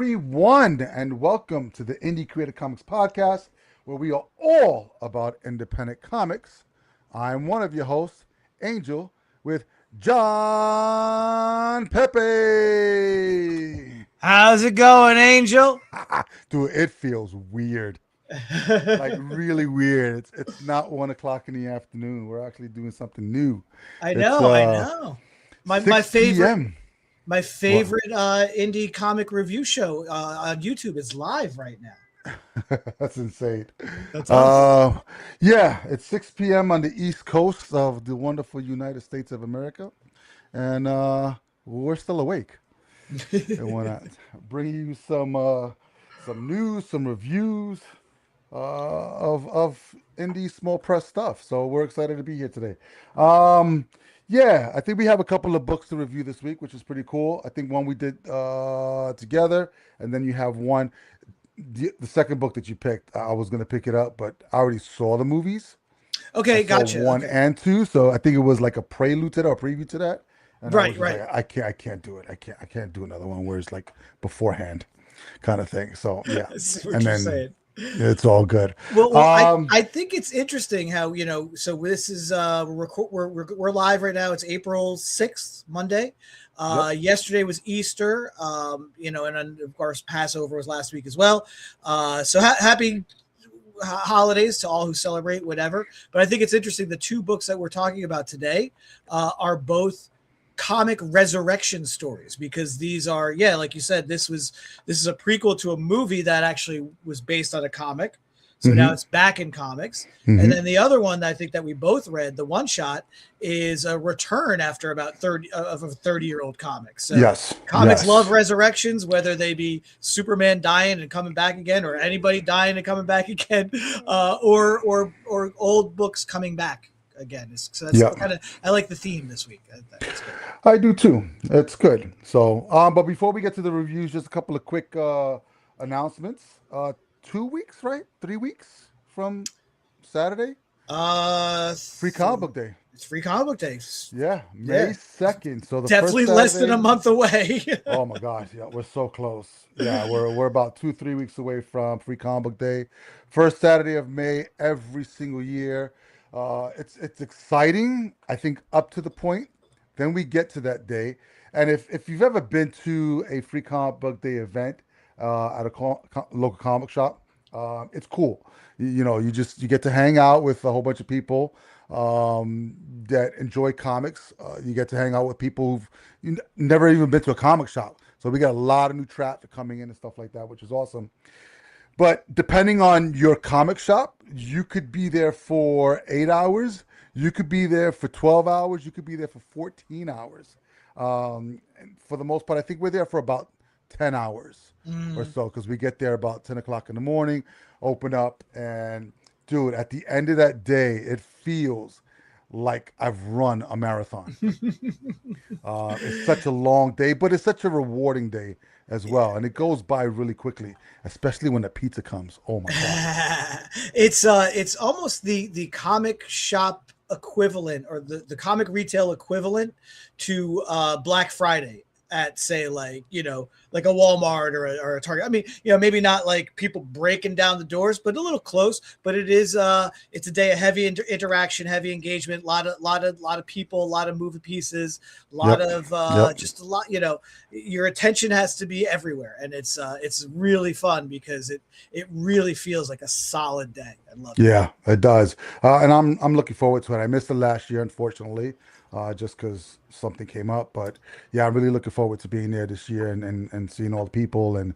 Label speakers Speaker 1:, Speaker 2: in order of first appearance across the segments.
Speaker 1: everyone, and welcome to the Indie Creative Comics Podcast, where we are all about independent comics. I'm one of your hosts, Angel, with John Pepe.
Speaker 2: How's it going, Angel?
Speaker 1: Dude, it feels weird. Like really weird. It's not 1 o'clock in the afternoon. We're actually doing something new.
Speaker 2: I
Speaker 1: It's
Speaker 2: know, I know. My
Speaker 1: 6
Speaker 2: favorite
Speaker 1: p.m.
Speaker 2: my
Speaker 1: Well,
Speaker 2: favorite indie comic review show on YouTube is live right now.
Speaker 1: that's insane.
Speaker 2: That's awesome.
Speaker 1: Uh, yeah, it's 6 p.m. on the East Coast of the wonderful United States of America, and we're still awake. And want to bring you some news, some reviews of indie small press stuff. So we're excited to be here today. Yeah, I think we have a couple of books to review this week, which is pretty cool. I think one we did together, and then you have one. The second book that you picked, I was gonna pick it up, but I already saw the movies. I
Speaker 2: Okay,
Speaker 1: saw
Speaker 2: gotcha.
Speaker 1: one
Speaker 2: Okay.
Speaker 1: and two, so I think it was like a prelude to that or preview to that. And I was
Speaker 2: Right,
Speaker 1: just
Speaker 2: right.
Speaker 1: like, I can't do it. I can't do another one where it's like beforehand kind of thing. So yeah,
Speaker 2: I see what
Speaker 1: and
Speaker 2: you're
Speaker 1: then
Speaker 2: saying.
Speaker 1: it's all good.
Speaker 2: Well, I
Speaker 1: Um,
Speaker 2: I think it's interesting how so this is we're live right now. It's April 6th, Monday.
Speaker 1: yep.
Speaker 2: Yesterday was Easter, and then of course Passover was last week as well. So happy holidays to all who celebrate whatever. But I think it's interesting. The two books that we're talking about today are both comic resurrection stories because these are, yeah, like you said, this is a prequel to a movie that actually was based on a comic. So now
Speaker 1: Hmm.
Speaker 2: it's back in comics. And
Speaker 1: Hmm.
Speaker 2: then the other one that I think that we both read, the one shot, is a return after about 30 of a 30-year-old comic. So
Speaker 1: Yes.
Speaker 2: comics love
Speaker 1: Yes.
Speaker 2: resurrections, whether they be Superman dying and coming back again, or anybody dying and coming back again, or old books coming back again. So that's
Speaker 1: Yep.
Speaker 2: kind of, I like the theme this week. I think it's good.
Speaker 1: I do too. It's good. So, but before we get to the reviews, just a couple of quick announcements. 2 weeks, right? 3 weeks from Saturday,
Speaker 2: Uh,
Speaker 1: Free Comic Book Day.
Speaker 2: it's free comic book days.
Speaker 1: Yeah,
Speaker 2: Yeah,
Speaker 1: May 2nd. So the first
Speaker 2: definitely less than a
Speaker 1: Saturday.
Speaker 2: month away.
Speaker 1: Oh my gosh, yeah, we're so close. Yeah, we're about 2, 3 weeks away from Free Comic Book Day. First Saturday of May every single year. It's exciting. I think up to the point. Then we get to that day, and if you've ever been to a Free Comic Book Day event at a local comic shop, it's cool. You get to hang out with a whole bunch of people that enjoy comics. You get to hang out with people who've never even been to a comic shop. So we got a lot of new traffic coming in and stuff like that, which is awesome. But depending on your comic shop, you could be there for 8 hours. You could be there for 12 hours. You could be there for 14 hours. And for the most part, I think we're there for about 10 hours or
Speaker 2: Mm.
Speaker 1: so because we get there about 10 o'clock in the morning, open up, and dude, at the end of that day, it feels like I've run a marathon. It's such a long day, but it's such a rewarding day as
Speaker 2: Yeah.
Speaker 1: well, and it goes by really quickly, especially when the pizza comes. Oh my god!
Speaker 2: It's almost the comic shop equivalent, or the comic retail equivalent to Black Friday at, say, like a Walmart or a Target. I mean, maybe not like people breaking down the doors, but a little close. But it's a day of heavy interaction, heavy engagement, lot of people, a lot of movie pieces, a lot
Speaker 1: Yep,
Speaker 2: of
Speaker 1: yep,
Speaker 2: just a lot. Your attention has to be everywhere, and it's really fun because it really feels like a solid day. I love it.
Speaker 1: yeah, it does, and I'm looking forward to it. I missed it last year, unfortunately, just because something came up. But yeah, I'm really looking forward to being there this year and seeing all the people and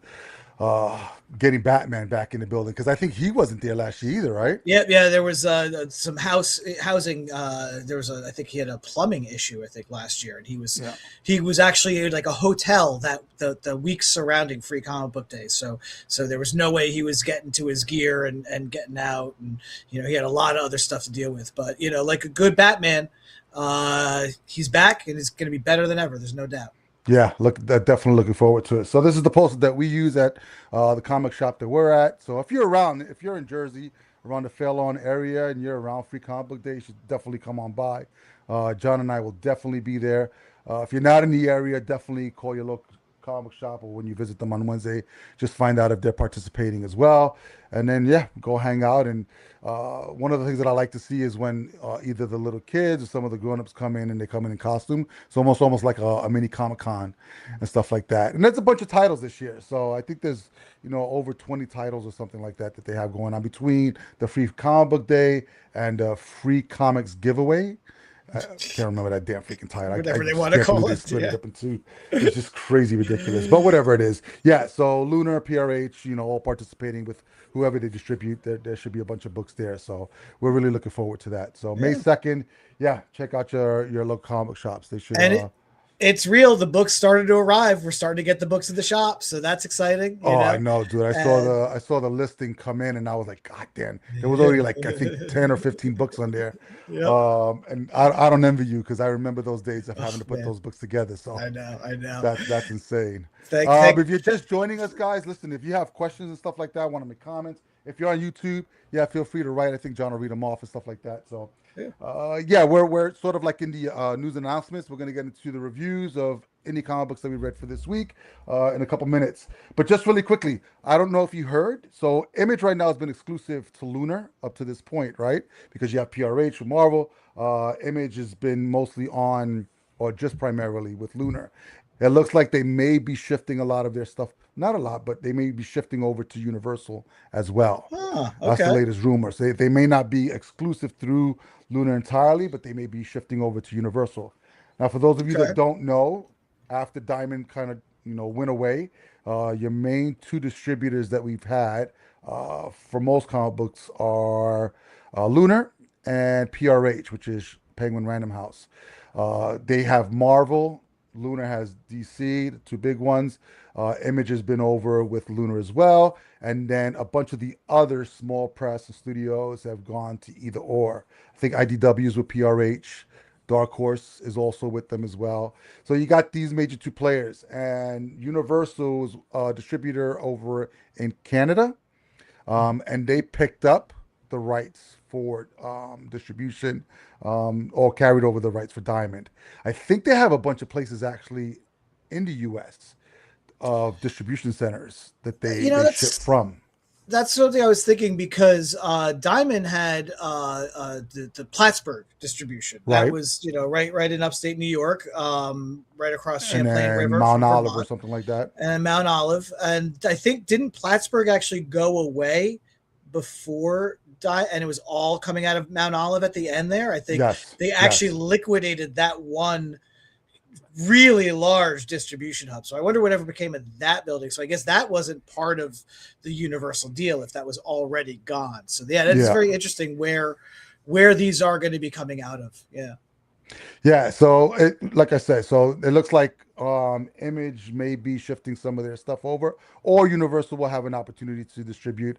Speaker 1: uh, getting Batman back in the building because I think he wasn't there last year either, right?
Speaker 2: Yeah, yeah. There was some housing. There was I think he had a plumbing issue. I think last year, and
Speaker 1: Yeah.
Speaker 2: he was actually like a hotel that the weeks surrounding Free Comic Book Days. So there was no way he was getting to his gear and getting out, and he had a lot of other stuff to deal with. But like a good Batman, he's back and it's going to be better than ever. There's no doubt.
Speaker 1: Yeah, definitely looking forward to it. So this is the poster that we use at the comic shop that we're at. So if you're around, if you're in Jersey, around the Fairlawn area, and you're around Free Comic Book Day, you should definitely come on by. John and I will definitely be there. If you're not in the area, definitely call your local comic shop or when you visit them on Wednesday, just find out if they're participating as well. And then, yeah, go hang out. And one of the things that I like to see is when either the little kids or some of the grown-ups come in and they come in costume. It's almost like a mini Comic Con and stuff like that. And there's a bunch of titles this year. So I think there's, over 20 titles or something like that that they have going on between the free comic book day and free comics giveaway. I can't remember that damn freaking title.
Speaker 2: Whatever
Speaker 1: I
Speaker 2: they
Speaker 1: just
Speaker 2: want to
Speaker 1: can't believe
Speaker 2: call
Speaker 1: they
Speaker 2: it.
Speaker 1: split it
Speaker 2: Yeah.
Speaker 1: up in two. It's just crazy ridiculous. But whatever it is. Yeah, so Lunar, PRH, all participating with whoever they distribute. There should be a bunch of books there. So we're really looking forward to that. So May
Speaker 2: Yeah.
Speaker 1: 2nd, yeah, check out your local comic shops. They should
Speaker 2: And it's real. The books started to arrive. We're starting to get the books in the shop, so that's exciting.
Speaker 1: Oh, I know, dude. I saw the listing come in, and I was like, God damn! There was already like I think 10 or 15 books on there.
Speaker 2: Yep.
Speaker 1: And I don't envy you because I remember those days of having to put
Speaker 2: man.
Speaker 1: those books together. So
Speaker 2: I know.
Speaker 1: that's insane.
Speaker 2: Thank
Speaker 1: If you're just joining us, guys, listen. If you have questions and stuff like that, want to make comments. If you're on YouTube, yeah, feel free to write. I think John will read them off and stuff like that. So, yeah, we're sort of like in the news announcements. We're gonna get into the reviews of indie comic books that we read for this week in a couple minutes. But just really quickly, I don't know if you heard. So Image right now has been exclusive to Lunar up to this point, right? Because you have PRH with Marvel. Image has been mostly on, or just primarily with Lunar. It looks like they may be shifting a lot of their stuff. Not a lot, but they may be shifting over to Universal as well.
Speaker 2: Oh,
Speaker 1: That's the
Speaker 2: okay.
Speaker 1: latest rumors. They may not be exclusive through Lunar entirely, but they may be shifting over to Universal. Now, for those of you
Speaker 2: Okay.
Speaker 1: that don't know, after Diamond kind of went away, your main two distributors that we've had for most comic books are Lunar and PRH, which is Penguin Random House. They have Marvel. Lunar has DC, the two big ones. Image has been over with Lunar as well. And then a bunch of the other small press and studios have gone to either or. I think IDW is with PRH. Dark Horse is also with them as well. So you got these major two players. And Universal's distributor over in Canada. And they picked up the rights for distribution or carried over the rights for Diamond. I think they have a bunch of places actually in the U.S. of distribution centers that they ship from.
Speaker 2: That's something I was thinking because Diamond had the Plattsburgh distribution. That
Speaker 1: Right.
Speaker 2: was right in upstate New York, right across
Speaker 1: And
Speaker 2: Champlain
Speaker 1: then
Speaker 2: River
Speaker 1: Mount
Speaker 2: from
Speaker 1: Olive or
Speaker 2: Vermont,
Speaker 1: something like that.
Speaker 2: and Mount Olive. And I think didn't Plattsburgh actually go away before and it was all coming out of Mount Olive at the end there? I think
Speaker 1: Yes.
Speaker 2: they actually
Speaker 1: Yes.
Speaker 2: liquidated that one really large distribution hub. So I wonder whatever became of that building. So I guess that wasn't part of the Universal deal if that was already gone. So yeah, that's
Speaker 1: Yeah.
Speaker 2: very interesting where these are going to be coming out of. Yeah.
Speaker 1: Yeah, so like I said, so it looks like Image may be shifting some of their stuff over, or Universal will have an opportunity to distribute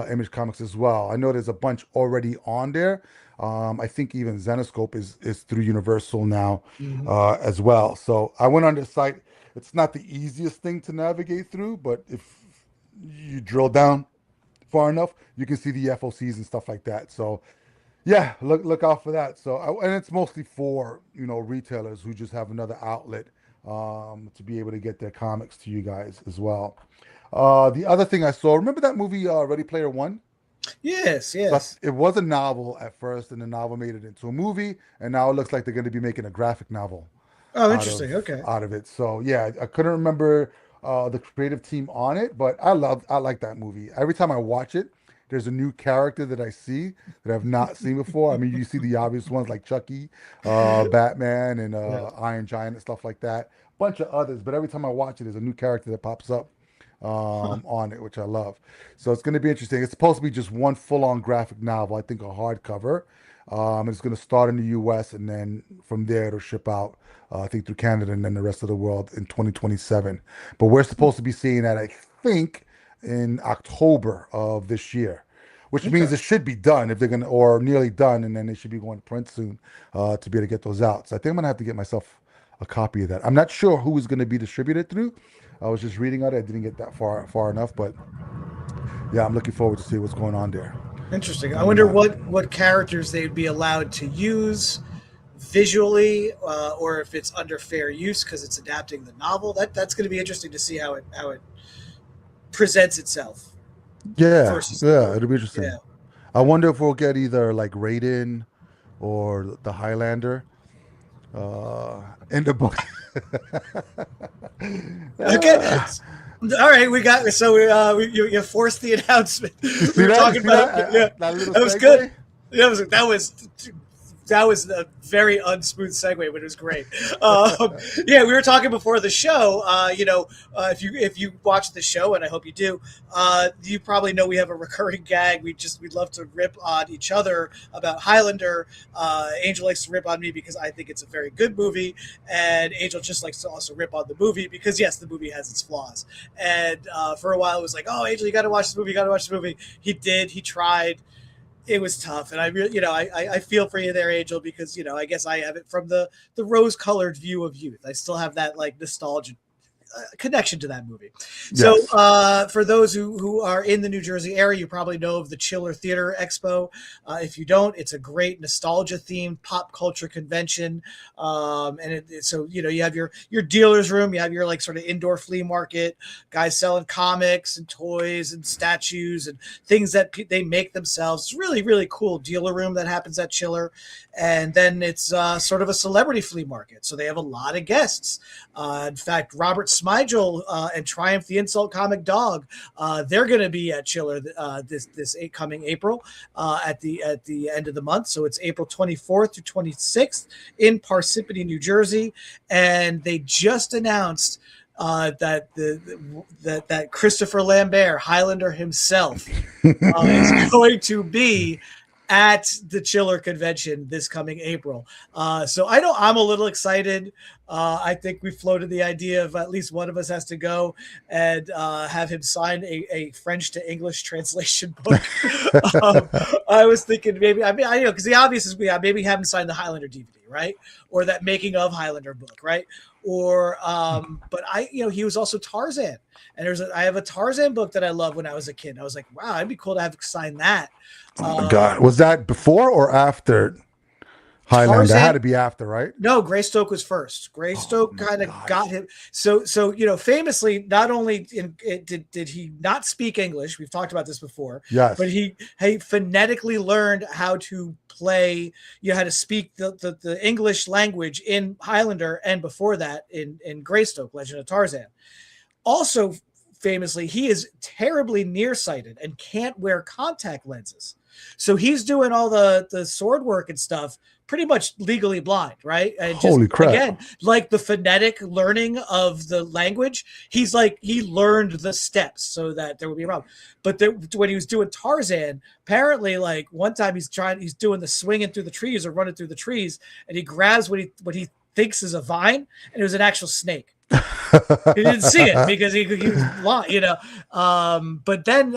Speaker 1: Image Comics as well. I know there's a bunch already on there. I think even Zenoscope is through Universal now as well. So I went on the site. It's not the easiest thing to navigate through, but if you drill down far enough, you can see the FOCs and stuff like that. So yeah, look out for that. So, and it's mostly for retailers who just have another outlet to be able to get their comics to you guys as well. The other thing I saw, remember that movie Ready Player One?
Speaker 2: Yes.
Speaker 1: It was a novel at first, and the novel made it into a movie, and now it looks like they're going to be making a graphic novel
Speaker 2: Oh, interesting. Okay.
Speaker 1: out of it. So yeah, I couldn't remember the creative team on it, but I like that movie. Every time I watch it, there's a new character that I see that I've not seen before. I mean, you see the obvious ones like Chucky, Batman, and
Speaker 2: Yeah.
Speaker 1: Iron Giant and stuff like that. Bunch of others, but every time I watch it, there's a new character that pops up on it, which I love. So it's going to be interesting. It's supposed to be just one full-on graphic novel, I think a hardcover. It's going to start in the U.S. and then from there it'll ship out, I think through Canada and then the rest of the world in 2027. But we're supposed to be seeing that, I think, in October of this year, which means it should be done if they're going to, or nearly done, and then they should be going to print soon to be able to get those out. So I think I'm going to have to get myself a copy of that. I'm not sure who is going to be distributed through. I was just reading on it. I didn't get that far enough, but yeah, I'm looking forward to see what's going on there.
Speaker 2: Interesting. I wonder what characters they'd be allowed to use visually, or if it's under fair use because it's adapting the novel. That's going to be interesting to see how it presents itself
Speaker 1: Yeah,
Speaker 2: versus the
Speaker 1: yeah,
Speaker 2: movie.
Speaker 1: it'll be
Speaker 2: Yeah.
Speaker 1: interesting. I wonder if we'll get either like Raiden or the Highlander in the book.
Speaker 2: Okay.
Speaker 1: Ah,
Speaker 2: All right, we got so you forced the announcement.
Speaker 1: you
Speaker 2: We
Speaker 1: see
Speaker 2: were
Speaker 1: that? You
Speaker 2: talking
Speaker 1: see
Speaker 2: about
Speaker 1: that?
Speaker 2: yeah,
Speaker 1: That little
Speaker 2: that was good.
Speaker 1: segue?
Speaker 2: That was a very unsmooth segue, but it was great. Yeah, we were talking before the show. If you watch the show, and I hope you do, you probably know we have a recurring gag. We'd love to rip on each other about Highlander. Angel likes to rip on me because I think it's a very good movie, and Angel just likes to also rip on the movie because yes, the movie has its flaws. And for a while, it was like, oh, Angel, you got to watch this movie. You got to watch this movie. He did. He tried. It was tough, and I really, I feel for you there, Angel, because I guess I have it from the rose-colored view of youth. I still have that like nostalgia connection to that movie. So,
Speaker 1: Yes.
Speaker 2: for those who are in the New Jersey area, you probably know of the Chiller Theater Expo. If you don't, it's a great nostalgia themed pop culture convention. So you have your dealer's room, you have your like sort of indoor flea market, guys selling comics and toys and statues and things that they make themselves. It's really really cool dealer room that happens at Chiller, and then it's sort of a celebrity flea market. So they have a lot of guests. In fact, Robert Smigel and Triumph the Insult Comic Dog, they're going to be at Chiller this coming April at the end of the month. So it's April 24th to 26th in Parsippany, New Jersey, and they just announced that Christopher Lambert, Highlander himself, is going to be at the Chiller convention this coming April. So I know I'm a little excited. I think we floated the idea of at least one of us has to go and have him sign a French to English translation book. um, I was thinking maybe, I know, because the obvious is maybe have him sign the Highlander DVD, right? Or that making of Highlander book, right? Or, but he was also Tarzan. And I have a Tarzan book that I loved when I was a kid. I was like, wow, it'd be cool to have sign that.
Speaker 1: Oh my God. Was that before or after Highlander? That had
Speaker 2: Tarzan.
Speaker 1: to be after, right?
Speaker 2: No, Greystoke was first.
Speaker 1: Oh
Speaker 2: Greystoke
Speaker 1: my
Speaker 2: kind of
Speaker 1: gosh.
Speaker 2: got him. So famously, not only did he not speak English, we've talked about this before, but
Speaker 1: Yes.
Speaker 2: he phonetically learned how to play, how to speak the English language in Highlander, and before that in Greystoke, Legend of Tarzan. Also, famously, he is terribly nearsighted and can't wear contact lenses. So he's doing all the sword work and stuff pretty much legally blind, right? And just
Speaker 1: Holy crap.
Speaker 2: again, like the phonetic learning of the language, he learned the steps so that there would be a problem. But when he was doing Tarzan, apparently, like one time he's doing the swinging through the trees or running through the trees, and he grabs what he thinks is a vine, and it was an actual snake. He didn't see it because he was blind, but then,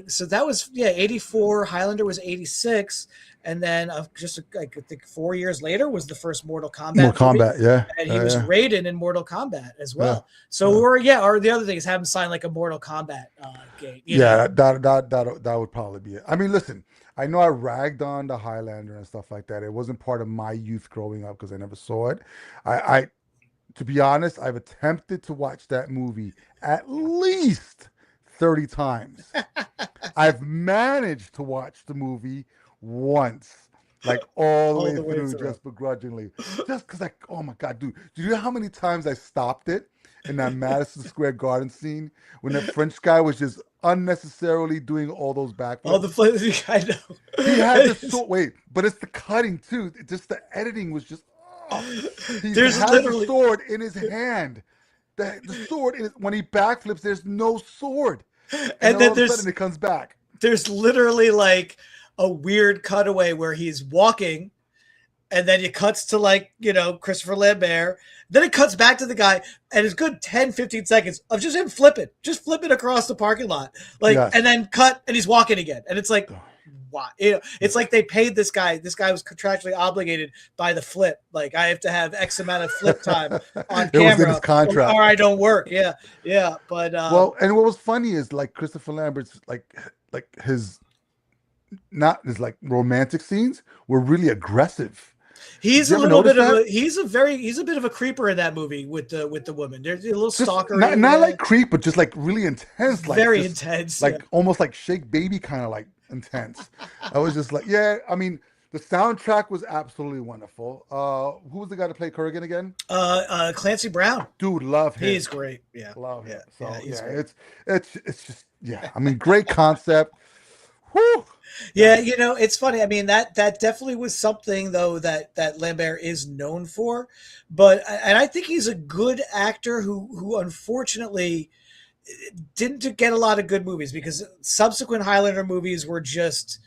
Speaker 2: so that was 84. Highlander was 86, and then just I think 4 years later was the first Mortal Kombat
Speaker 1: Mortal
Speaker 2: movie,
Speaker 1: Kombat, yeah.
Speaker 2: and he was
Speaker 1: Yeah.
Speaker 2: Raiden in Mortal Kombat as
Speaker 1: Yeah.
Speaker 2: well. So or the other thing is have him sign like a Mortal Kombat game.
Speaker 1: Yeah, that would probably be it. I mean, listen, I know I ragged on the Highlander and stuff like that. It wasn't part of my youth growing up because I never saw it. I to be honest, I've attempted to watch that movie at least 30 times. I've managed to watch the movie once, like all the
Speaker 2: All
Speaker 1: way
Speaker 2: the way
Speaker 1: through,
Speaker 2: through.
Speaker 1: just begrudgingly. Just because oh my God, dude, do you know how many times I stopped it in that Madison Square Garden scene when that French guy was just unnecessarily doing all those
Speaker 2: All
Speaker 1: backflips?
Speaker 2: the places I
Speaker 1: He had
Speaker 2: know.
Speaker 1: this so wait, but it's the cutting too. Just the editing was just. Oh. He
Speaker 2: There's
Speaker 1: has the
Speaker 2: literally
Speaker 1: sword in his hand. The sword when he backflips, there's no sword, and
Speaker 2: and
Speaker 1: then all
Speaker 2: then
Speaker 1: of a sudden it comes back.
Speaker 2: there's literally like a weird cutaway where he's walking, and then it cuts to Christopher Lambert. Then it cuts back to the guy, and it's good 10-15 seconds of just him flipping across the parking lot,
Speaker 1: Yes.
Speaker 2: and then cut, and he's walking again, and it's like, why? It's like they paid this guy. This guy was contractually obligated by the flip. Like I have to have X amount of flip time on
Speaker 1: It was in
Speaker 2: camera,
Speaker 1: his contract.
Speaker 2: or I don't work. Yeah, yeah. But
Speaker 1: Well, and what was funny is like Christopher Lambert's like his not his like romantic scenes were really aggressive.
Speaker 2: He's
Speaker 1: You
Speaker 2: a
Speaker 1: ever
Speaker 2: little
Speaker 1: notice
Speaker 2: bit of
Speaker 1: that?
Speaker 2: a he's a bit of a creeper in that movie with the woman. There's a little
Speaker 1: Just
Speaker 2: stalkery,
Speaker 1: not like creep, but just like really intense, like
Speaker 2: very
Speaker 1: just
Speaker 2: intense. Yeah.
Speaker 1: like almost like Shake Baby kind of like intense. I was just like, yeah. I mean, the soundtrack was absolutely wonderful. Who was the guy to play Kurgan again?
Speaker 2: Clancy Brown.
Speaker 1: Dude, love him.
Speaker 2: He's great. Yeah.
Speaker 1: Love
Speaker 2: Yeah.
Speaker 1: him.
Speaker 2: Yeah.
Speaker 1: So
Speaker 2: He's
Speaker 1: yeah,
Speaker 2: great.
Speaker 1: it's just yeah. I mean, great concept. Whew.
Speaker 2: Yeah,
Speaker 1: Yeah.
Speaker 2: you know, it's funny. I mean, that definitely was something though that Lambert is known for, but and I think he's a good actor who unfortunately didn't get a lot of good movies because subsequent Highlander movies were just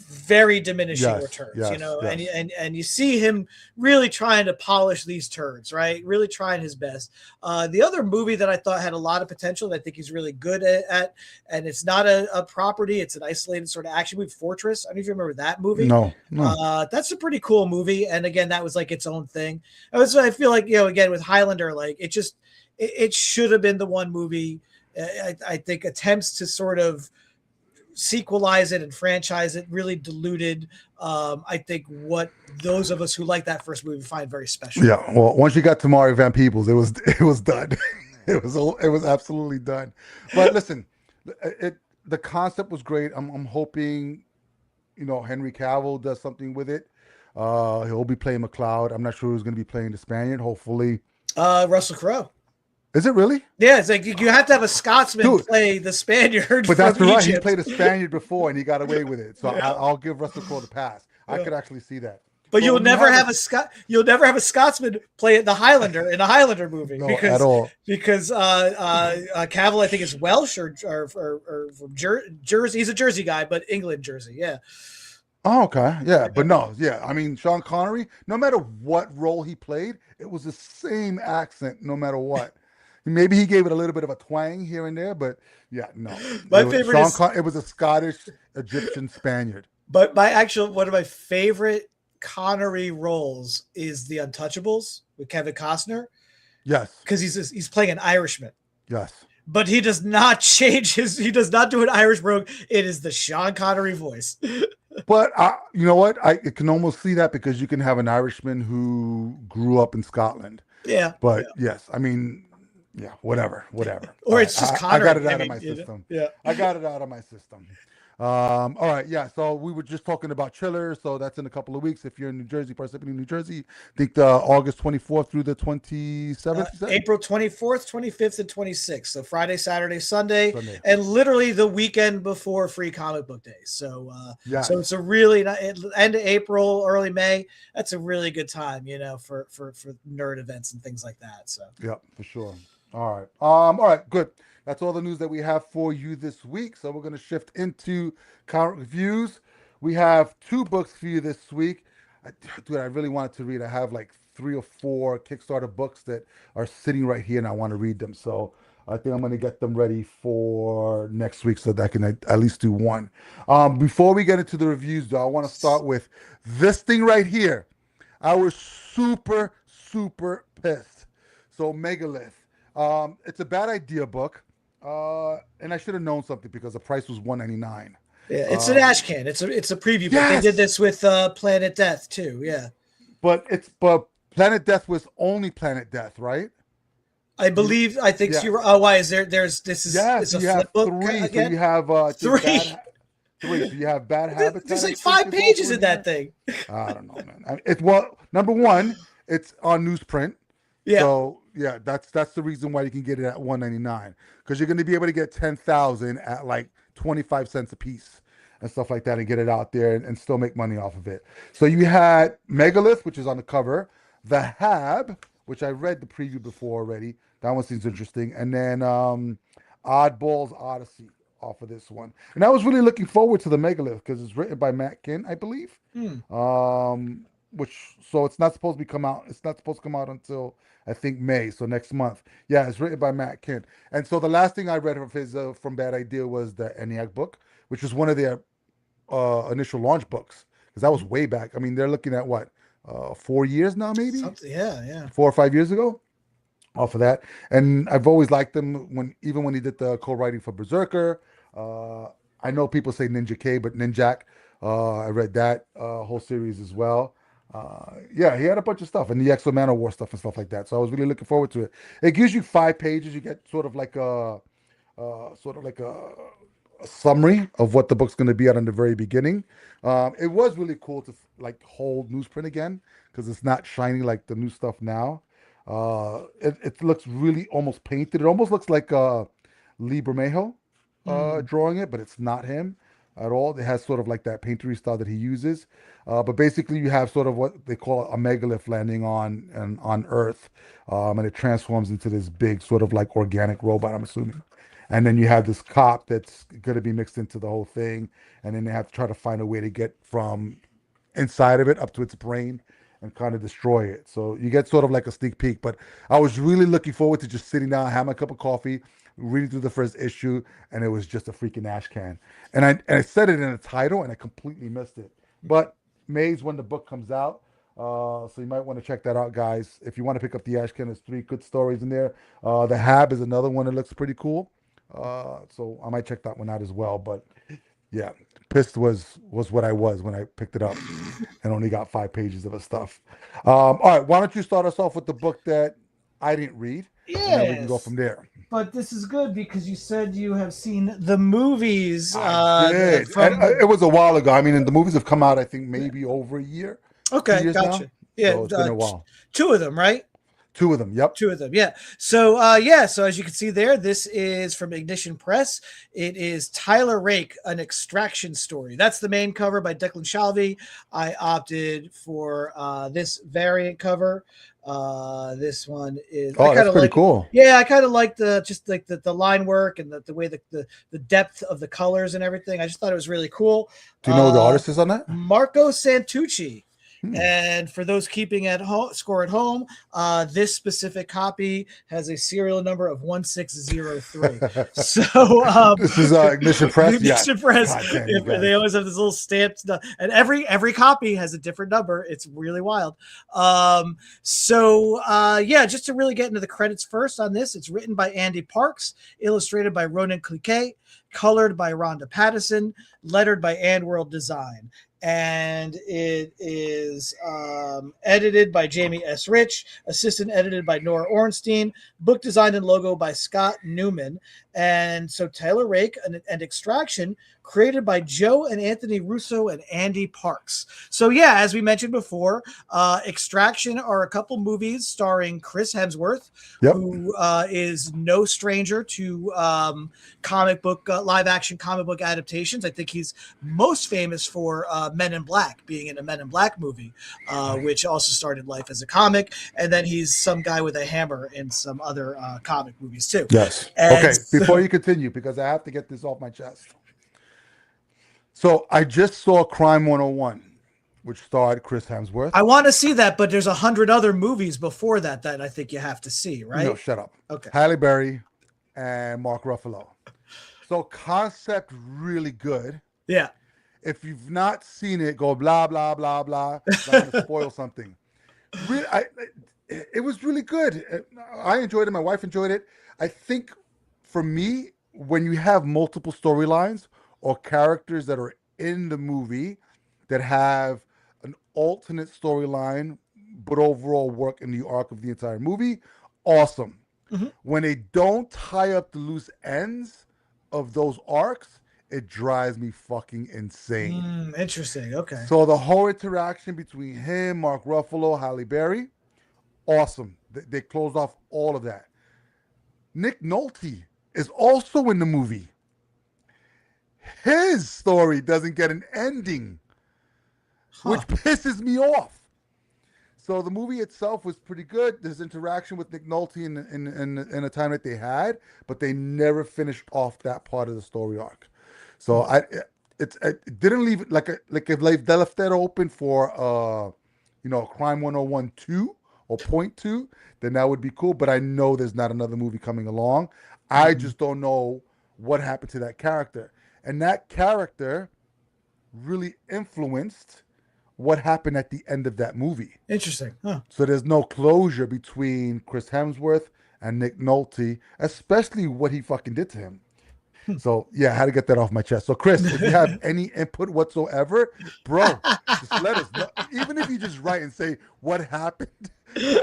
Speaker 2: very diminishing
Speaker 1: Yes.
Speaker 2: returns, you
Speaker 1: Yes.
Speaker 2: know, and
Speaker 1: Yes.
Speaker 2: you see him really trying to polish these turds, right? Really trying his best. The other movie that I thought had a lot of potential that I think he's really good at and it's not a property, it's an isolated sort of action movie, Fortress. I don't know if you remember that movie.
Speaker 1: No. No.
Speaker 2: That's a pretty cool movie, and again, that was like its own thing. I feel like you know, again with Highlander, like it should have been the one movie. I think attempts to sort of sequelize it and franchise it really diluted I think what those of us who like that first movie find very special.
Speaker 1: Yeah. Well, once you got to Mario Van Peebles, it was done. It was absolutely done. But listen, the concept was great. I'm hoping, you know, Henry Cavill does something with it. He'll be playing McLeod. I'm not sure who's going to be playing the Spaniard. Hopefully,
Speaker 2: Russell Crowe.
Speaker 1: is it really?
Speaker 2: Yeah, it's like you have to have a Scotsman
Speaker 1: Dude,
Speaker 2: play the Spaniard
Speaker 1: but
Speaker 2: from
Speaker 1: that's right. He
Speaker 2: Egypt.
Speaker 1: played a Spaniard before and he got away with it. So
Speaker 2: Yeah.
Speaker 1: I'll give Russell Crowe the pass. I
Speaker 2: Yeah.
Speaker 1: could actually see that.
Speaker 2: But you'll
Speaker 1: when you
Speaker 2: never have you'll never have a Scotsman play the Highlander in a Highlander movie
Speaker 1: no, at all.
Speaker 2: because Cavill I think is Welsh or from Jersey. He's a Jersey guy, but England Jersey. Yeah.
Speaker 1: Oh, okay. Yeah, but no, yeah. I mean, Sean Connery, no matter what role he played, it was the same accent no matter what. Maybe he gave it a little bit of a twang here and there, but yeah, no.
Speaker 2: My favorite is
Speaker 1: It was a Scottish Egyptian Spaniard.
Speaker 2: But my actual one of my favorite Connery roles is The Untouchables with Kevin Costner
Speaker 1: Yes,
Speaker 2: because he's playing an Irishman.
Speaker 1: yes.
Speaker 2: But he does not change he does not do an Irish brogue. It is the Sean Connery voice.
Speaker 1: But you know what? I can almost see that because you can have an Irishman who grew up in Scotland.
Speaker 2: Yeah.
Speaker 1: But yes, I mean, yeah, whatever.
Speaker 2: Or it's just
Speaker 1: I got
Speaker 2: Connery.
Speaker 1: it out
Speaker 2: I
Speaker 1: of my
Speaker 2: mean,
Speaker 1: system.
Speaker 2: yeah.
Speaker 1: I got it out of my system. All right, yeah. So we were just talking about Chiller. So that's in a couple of weeks. If you're in New Jersey, Parsippany, New Jersey, I think the August 24th through the 27th.
Speaker 2: April 24th, 25th, and 26th. So Friday, Saturday, Sunday,
Speaker 1: Sunday.
Speaker 2: and literally the weekend before Free Comic Book Day. So,
Speaker 1: Yeah.
Speaker 2: so it's a really end of April, early May. That's a really good time, you know, for nerd events and things like that. So,
Speaker 1: Yep, for sure. All right. All right, good. That's all the news that we have for you this week. So we're going to shift into current reviews. We have 2 books for you this week. Dude, I really wanted to read. I have like 3 or 4 Kickstarter books that are sitting right here and I want to read them. So I think I'm going to get them ready for next week so that I can at least do one. Before we get into the reviews, though, I want to start with this thing right here. I was super, super pissed. So Megalith. It's a Bad Idea book. And I should have known something because the price was $1.99.
Speaker 2: yeah, it's an ash can. It's a preview book. They
Speaker 1: Yes!
Speaker 2: did this with Planet Death too. Yeah,
Speaker 1: But Planet Death was only Planet Death, right?
Speaker 2: I believe. I think
Speaker 1: Yeah.
Speaker 2: you're. Oh, why is this is
Speaker 1: Yes,
Speaker 2: it's a
Speaker 1: you have
Speaker 2: flip book
Speaker 1: 3. So
Speaker 2: again?
Speaker 1: you have
Speaker 2: 3.
Speaker 1: 3. So you have Bad Habitat.
Speaker 2: There's
Speaker 1: I
Speaker 2: like
Speaker 1: think,
Speaker 2: 5
Speaker 1: is
Speaker 2: pages
Speaker 1: also
Speaker 2: in that thing.
Speaker 1: I don't know, man. It's number 1, it's on newsprint.
Speaker 2: Yeah.
Speaker 1: So yeah, that's the reason why you can get it at $1.99 because you're going to be able to get 10,000 at like 25 cents a piece and stuff like that and get it out there and still make money off of it. So you had Megalith, which is on the cover, The Hab, which I read the preview before already. That one seems interesting, and then Oddball's Odyssey off of this one. And I was really looking forward to the Megalith because it's written by Matt Kinn, I believe. So it's not supposed to come out. It's not supposed to come out until I think May, so next month. Yeah, it's written by Matt Kinn. And so the last thing I read of his from Bad Idea was the ENIAC book, which was one of their initial launch books because that was way back. I mean, they're looking at what 4 years now, maybe
Speaker 2: Yeah.
Speaker 1: 4 or 5 years ago. Off of that, and I've always liked them even when he did the co-writing for Berserker. I know people say Ninja K, but Ninjak. I read that whole series as well. Yeah, he had a bunch of stuff and the X-Men Man of War stuff and stuff like that. So I was really looking forward to it. It gives you 5 pages. You get sort of like a summary of what the book's going to be at in the very beginning. It was really cool to like hold newsprint again because it's not shiny like the new stuff now. It looks really almost painted. It almost looks like Lee Bermejo
Speaker 2: Mm.
Speaker 1: drawing it, but it's not him at all. It has sort of like that painterly style that he uses. But basically, you have sort of what they call a megalith landing on Earth, and it transforms into this big sort of like organic robot. I'm assuming. And then you have this cop that's going to be mixed into the whole thing, and then they have to try to find a way to get from inside of it up to its brain and kind of destroy it. So you get sort of like a sneak peek. But I was really looking forward to just sitting down, having a cup of coffee, reading through the first issue, and it was just a freaking ash can. And I said it in the title, and I completely missed it. But May's when the book comes out. So you might want to check that out, guys. If you want to pick up the Ashcan, there's 3 good stories in there. The Hab is another one that looks pretty cool. So I might check that one out as well. But yeah, pissed was what I was when I picked it up and only got 5 pages of the stuff. All right, why don't you start us off with the book that I didn't read, and then we can go
Speaker 2: Yes.
Speaker 1: from there.
Speaker 2: But this is good because you said you have seen the movies
Speaker 1: I did, and
Speaker 2: from.
Speaker 1: it was a while ago. I mean, and the movies have come out, I think, maybe over a year, two
Speaker 2: Okay,
Speaker 1: years now.
Speaker 2: gotcha. Yeah,
Speaker 1: So it's been a while.
Speaker 2: two of them, right?
Speaker 1: Two of them. Yep.
Speaker 2: Two of them, yeah. So, yeah. So as you can see there, this is from Ignition Press. It is Tyler Rake, an extraction story. That's the main cover by Declan Shalvey. I opted for this variant cover. This one is. I
Speaker 1: Oh,
Speaker 2: kind
Speaker 1: that's
Speaker 2: of
Speaker 1: pretty
Speaker 2: like.
Speaker 1: cool.
Speaker 2: Yeah, I kind of like the just like the line work and the way the depth of the colors and everything. I just thought it was really cool.
Speaker 1: Do you know who the artist is on that?
Speaker 2: Marco Santucci.
Speaker 1: Hmm.
Speaker 2: And for those keeping at home, score at home, this specific copy has a serial number of 1603. So
Speaker 1: This is Ignition Press. Yeah.
Speaker 2: Ignition Press,
Speaker 1: God damn you
Speaker 2: they
Speaker 1: guys.
Speaker 2: always have this little stamped, and every copy has a different number. It's really wild. Yeah, just to really get into the credits first on this, it's written by Andy Parks, illustrated by Ronan Cliquet, colored by Rhonda Pattison, lettered by And World Design, and it is edited by Jamie S. Rich, assistant edited by Nora Ornstein, book designed and logo by Scott Newman. And so Tyler Rake and Extraction, created by Joe and Anthony Russo and Andy Parks. So yeah, as we mentioned before, Extraction are a couple movies starring Chris Hemsworth,
Speaker 1: Yep.
Speaker 2: who is no stranger to comic book live action comic book adaptations. I think he's most famous for Men in Black, being in a Men in Black movie, which also started life as a comic. And then he's some guy with a hammer in some other comic movies too.
Speaker 1: Yes.
Speaker 2: And
Speaker 1: Okay.
Speaker 2: so,
Speaker 1: Before you continue, because I have to get this off my chest. So I just saw Crime 101, which starred Chris Hemsworth.
Speaker 2: I want to see that, but there's 100 other movies before that I think you have to see, right?
Speaker 1: No, shut up.
Speaker 2: Okay.
Speaker 1: Halle Berry and Mark Ruffalo. So concept really good.
Speaker 2: Yeah.
Speaker 1: If you've not seen it, go blah blah blah blah. I'm going to spoil something. Really, it was really good. I enjoyed it. My wife enjoyed it. I think for me, when you have multiple storylines or characters that are in the movie that have an alternate storyline, but overall work in the arc of the entire movie, awesome.
Speaker 2: Mhm.
Speaker 1: When they don't tie up the loose ends of those arcs, it drives me fucking insane.
Speaker 2: Interesting. Okay.
Speaker 1: So the whole interaction between him, Mark Ruffalo, Halle Berry, awesome. They closed off all of that. Nick Nolte is also in the movie. His story doesn't get an ending, which pisses me off. So the movie itself was pretty good. There's interaction with Nick Nolte in a time that they had, but they never finished off that part of the story arc. So it didn't leave it like if they left that open for Crime 101 2 or point 2, then that would be cool. But I know there's not another movie coming along. I just don't know what happened to that character. And that character really influenced what happened at the end of that movie.
Speaker 2: Interesting. Huh.
Speaker 1: So there's no closure between Chris Hemsworth and Nick Nolte, especially what he fucking did to him. So yeah, I had to get that off my chest. So Chris, if you have any input whatsoever, bro, just let us know. Even if you just write and say what happened,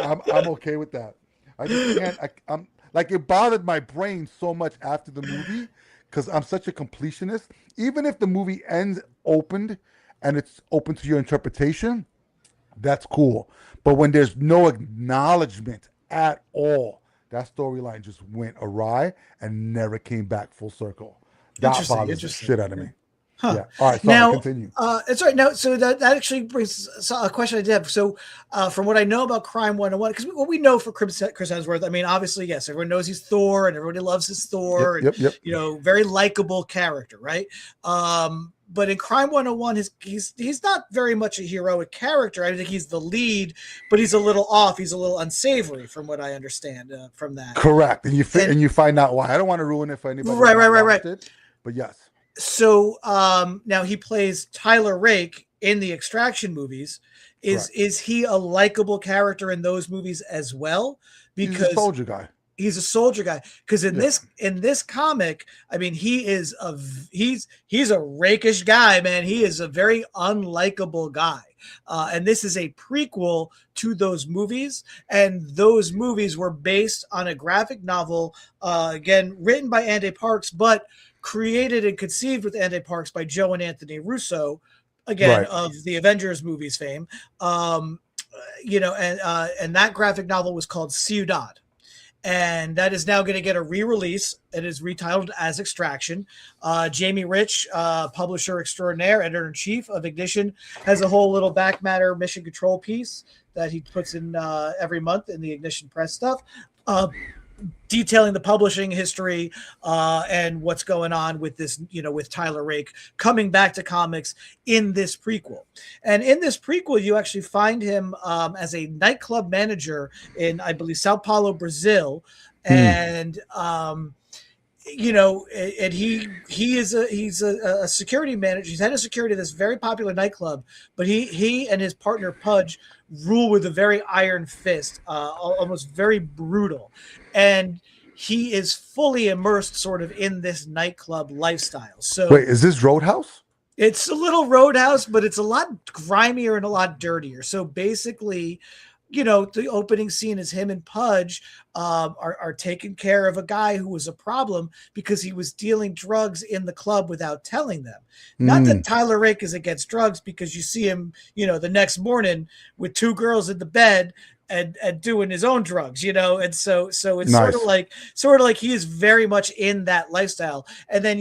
Speaker 1: I'm okay with that. I just can't. I'm like it bothered my brain so much after the movie because I'm such a completionist. Even if the movie ends opened and it's open to your interpretation, that's cool. But when there's no acknowledgement at all, that storyline just went awry and never came back full circle. That
Speaker 2: Interesting,
Speaker 1: bothers the
Speaker 2: interesting.
Speaker 1: shit out of
Speaker 2: Yeah.
Speaker 1: me.
Speaker 2: Huh.
Speaker 1: Yeah. All right. Sorry.
Speaker 2: Now,
Speaker 1: Continue.
Speaker 2: it's all right. Now, so that actually brings a question I did have. So, from what I know about Crime 101, because what we know for Chris Hemsworth, I mean, obviously, yes, everyone knows he's Thor and everybody loves his
Speaker 1: Yep.
Speaker 2: Thor and,
Speaker 1: Yep. Yep.
Speaker 2: very likable character, right? But in Crime 101, he's not very much a heroic character. I think he's the lead, but he's a little off. He's a little unsavory, from what I understand from that.
Speaker 1: Correct.
Speaker 2: And
Speaker 1: And you find out why. I don't want to ruin it for anybody
Speaker 2: right,
Speaker 1: who
Speaker 2: right, right, right.
Speaker 1: watched it, but yes.
Speaker 2: So now he plays Tyler Rake in the Extraction movies.
Speaker 1: Correct.
Speaker 2: Is he a likable character in those movies as well?
Speaker 1: He's a
Speaker 2: Because
Speaker 1: soldier guy.
Speaker 2: he's a soldier guy. Because
Speaker 1: Yeah.
Speaker 2: in this comic, I mean, he's a rakish guy, man. He is a very unlikable guy. And this is a prequel to those movies, and those movies were based on a graphic novel, again written by Andy Parks, but created and conceived with Andy Parks by Joe and Anthony Russo, again
Speaker 1: Right.
Speaker 2: of the Avengers movies fame. And that graphic novel was called Ciudad, and that is now going to get a re-release. It is retitled as Extraction. Jamie Rich, publisher extraordinaire, editor-in-chief of Ignition, has a whole little back matter mission control piece that he puts in every month in the Ignition Press stuff, detailing the publishing history and what's going on with this, with Tyler Rake coming back to comics in this prequel. And in this prequel, you actually find him as a nightclub manager in, I believe, Sao Paulo, Brazil. And and he's a security manager. He's head of security of this very popular nightclub, but he and his partner Pudge rule with a very iron fist, almost very brutal, and he is fully immersed sort of in this nightclub lifestyle. So
Speaker 1: Wait, is this Roadhouse?
Speaker 2: it's a little Roadhouse, but it's a lot grimier and a lot dirtier. So basically, the opening scene is him and Pudge are taking care of a guy who was a problem because he was dealing drugs in the club without telling them. Not that Tyler Rake is against drugs, because you see him, the next morning with two girls in the bed and doing his own drugs, and so it's
Speaker 1: Nice.
Speaker 2: sort of like he is very much in that lifestyle. And then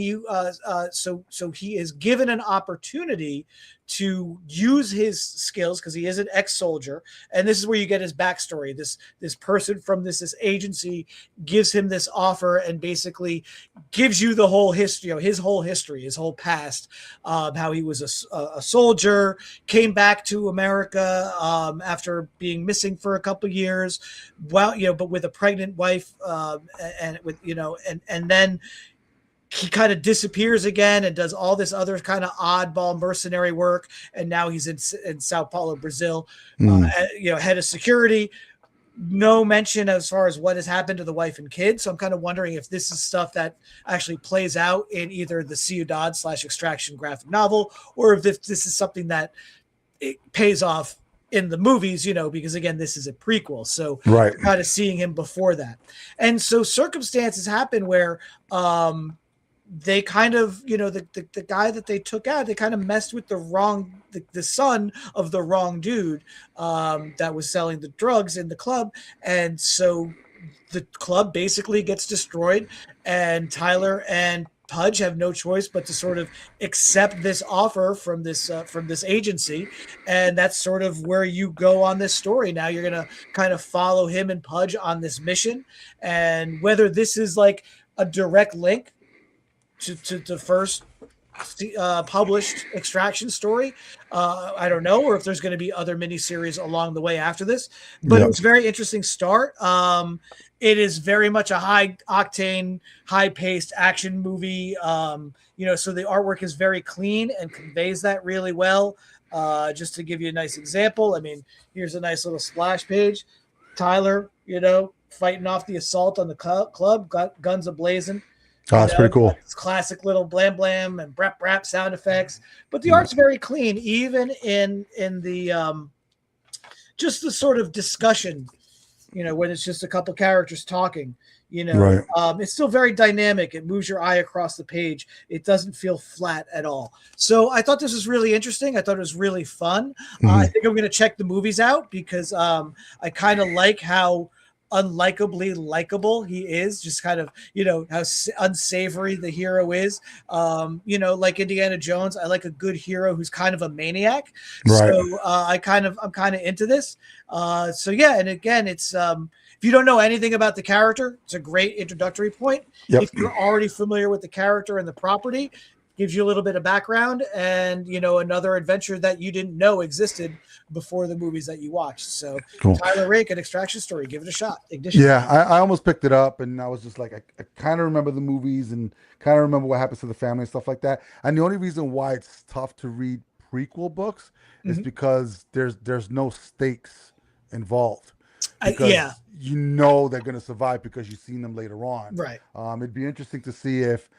Speaker 2: so he is given an opportunity to use his skills because he is an ex-soldier, and this is where you get his backstory. This person from this agency gives him this offer and basically gives you the whole history, his whole history, his whole past, how he was a soldier, came back to America after being missing for a couple years, but with a pregnant wife, and then he kind of disappears again and does all this other kind of oddball mercenary work. And now he's in Sao Paulo, Brazil, head of security. No mention as far as what has happened to the wife and kids. So I'm kind of wondering if this is stuff that actually plays out in either the Ciudad / Extraction graphic novel, or if this is something that it pays off in the movies, because again, this is a prequel. So
Speaker 1: Right.
Speaker 2: you're kind of seeing him before that. And so circumstances happen where, they kind of, the guy that they took out, they kind of messed with the son of the wrong dude that was selling the drugs in the club. And so the club basically gets destroyed, and Tyler and Pudge have no choice but to sort of accept this offer from this agency. And that's sort of where you go on this story. Now you're going to kind of follow him and Pudge on this mission, and whether this is like a direct link to the first published Extraction story, I don't know, or if there's going to be other miniseries along the way after this. But It was a very interesting start. It is very much a high octane, high paced action movie. So the artwork is very clean and conveys that really well. Just to give you a nice example, I mean, here's a nice little splash page. Tyler, fighting off the assault on the club, guns ablazing.
Speaker 1: Oh,
Speaker 2: You
Speaker 1: that's pretty
Speaker 2: know, got
Speaker 1: cool.
Speaker 2: this classic little blam blam and brap brap sound effects, but the
Speaker 1: Yeah.
Speaker 2: art's very clean, even in the just the sort of discussion, when it's just a couple characters talking,
Speaker 1: Right.
Speaker 2: it's still very dynamic. It moves your eye across the page. It doesn't feel flat at all. So I thought this was really interesting. I thought it was really fun. I
Speaker 1: Hmm.
Speaker 2: think I'm going to check the movies out because I kind of like how unlikably likable he is, just kind of, how unsavory the hero is. Like Indiana Jones, I like a good hero who's kind of a maniac.
Speaker 1: Right.
Speaker 2: So I'm kind of into this. So yeah, and again, it's if you don't know anything about the character, it's a great introductory point.
Speaker 1: Yep.
Speaker 2: If you're already familiar with the character and the property, gives you a little bit of background and another adventure that you didn't know existed before the movies that you watched. So
Speaker 1: Cool.
Speaker 2: Tyler Rake and Extraction Story, give it a shot. Ignition.
Speaker 1: Yeah, I almost picked it up, and I was just like, I kind of remember the movies and kind of remember what happens to the family and stuff like that. And the only reason why it's tough to read prequel books is
Speaker 2: Mhm.
Speaker 1: because there's no stakes involved,
Speaker 2: Yeah,
Speaker 1: because you know they're going to survive because you've seen them later on.
Speaker 2: right.
Speaker 1: It'd be interesting to see if,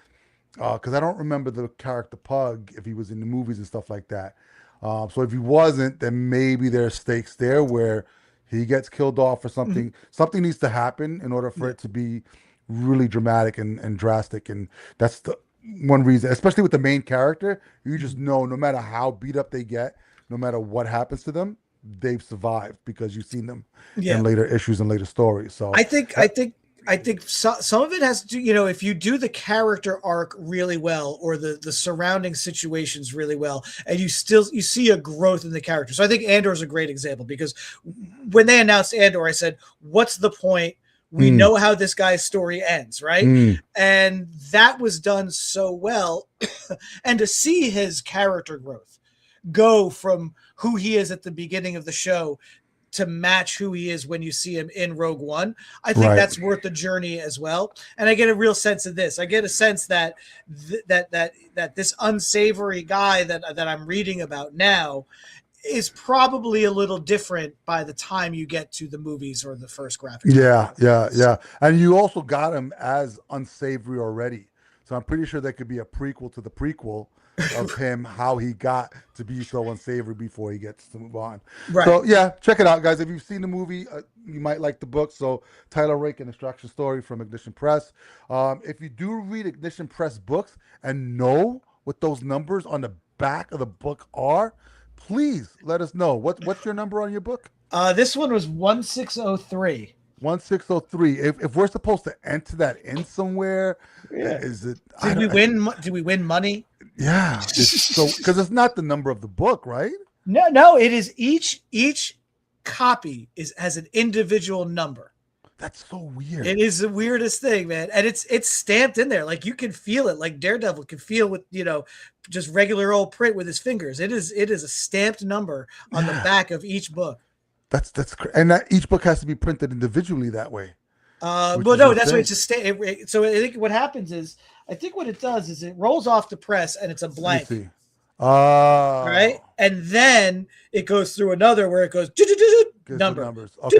Speaker 1: because I don't remember the character Pug if he was in the movies and stuff like that. So if he wasn't, then maybe there's stakes there where he gets killed off or
Speaker 2: Mhm.
Speaker 1: something. Something needs to happen in order for
Speaker 2: Yeah.
Speaker 1: it to be really dramatic and drastic. And that's the one reason, especially with the main character, you just
Speaker 2: Mhm.
Speaker 1: know no matter how beat up they get, no matter what happens to them, they've survived because you've seen them in
Speaker 2: Yeah.
Speaker 1: later issues and later stories. So
Speaker 2: I think I think I think some of it has to do, if you do the character arc really well or the surrounding situations really well, and you see a growth in the character. So I think Andor is a great example because when they announced Andor, I said, "What's the point? We
Speaker 1: mm,
Speaker 2: know how this guy's story ends, right?"
Speaker 1: mm,
Speaker 2: And that was done so well, and to see his character growth go from who he is at the beginning of the show to match who he is when you see him in Rogue One, I think
Speaker 1: right.
Speaker 2: that's worth the journey as well. And I get a real sense of this. I get a sense that that this unsavory guy that I'm reading about now is probably a little different by the time you get to the movies or the first graphic novel.
Speaker 1: Yeah, yeah, yeah. And you also got him as unsavory already. So I'm pretty sure there could be a prequel to the prequel of him, how he got to be so unsavory before he gets to move on.
Speaker 2: Right.
Speaker 1: So yeah, check it out, guys. If you've seen the movie, you might like the book. So Tyler Rake and Extraction Story from Ignition Press. If you do read Ignition Press books and know what those numbers on the back of the book are, please let us know. What's your number on your book?
Speaker 2: This one was 1603.
Speaker 1: 1603. If we're supposed to enter that in somewhere,
Speaker 2: Yeah.
Speaker 1: is it?
Speaker 2: Did we win? Did we win money?
Speaker 1: Yeah. It's so because it's not the number of the book, right?
Speaker 2: No, no. It is each copy has an individual number.
Speaker 1: That's so weird.
Speaker 2: It is the weirdest thing, man, and it's stamped in there. Like you can feel it, like Daredevil can feel with just regular old print with his fingers. It is a stamped number on the
Speaker 1: Yeah.
Speaker 2: back of each book.
Speaker 1: And that each book has to be printed individually that way, which
Speaker 2: Well,
Speaker 1: is
Speaker 2: no, that's what
Speaker 1: insane.
Speaker 2: it's just so I think what happens is I think what it does is it rolls off the press and it's a
Speaker 1: Let me
Speaker 2: blank,
Speaker 1: see.
Speaker 2: right?
Speaker 1: Oh,
Speaker 2: And then it goes through another where it goes
Speaker 1: gives the
Speaker 2: number
Speaker 1: numbers. Okay.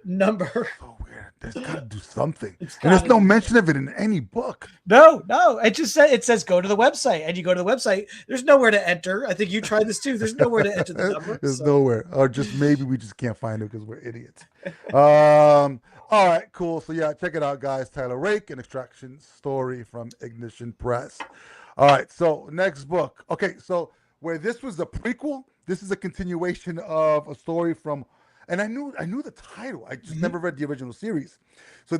Speaker 2: number.
Speaker 1: So weird. There's got to do something,
Speaker 2: It's
Speaker 1: and there's
Speaker 2: got
Speaker 1: no
Speaker 2: it.
Speaker 1: mention of it in any book.
Speaker 2: No. It says go to the website, and you go to the website. There's nowhere to enter. I think you tried this too. There's nowhere to enter the number.
Speaker 1: There's
Speaker 2: So.
Speaker 1: nowhere, or just maybe we just can't find it because we're idiots. All right, cool. So yeah, check it out, guys. Tyler Rake, an Extraction Story from Ignition Press. All right, so next book. Okay, so where this was a prequel, this is a continuation of a story from, and I knew the title. I just
Speaker 2: Mhm.
Speaker 1: never read the original series. So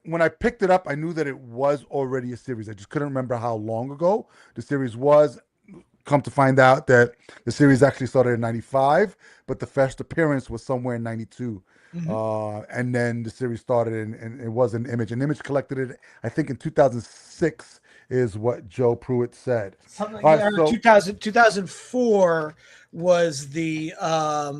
Speaker 1: when I picked it up, I knew that it was already a series. I just couldn't remember how long ago the series was. Come to find out that the series actually started in 95, but the first appearance was somewhere in 92.
Speaker 2: Mhm.
Speaker 1: And then the series started and it was an Image. An Image collected it, I think, in 2006 is what Joe Pruitt said.
Speaker 2: Something,
Speaker 1: All
Speaker 2: yeah,
Speaker 1: right, so
Speaker 2: 2004 was the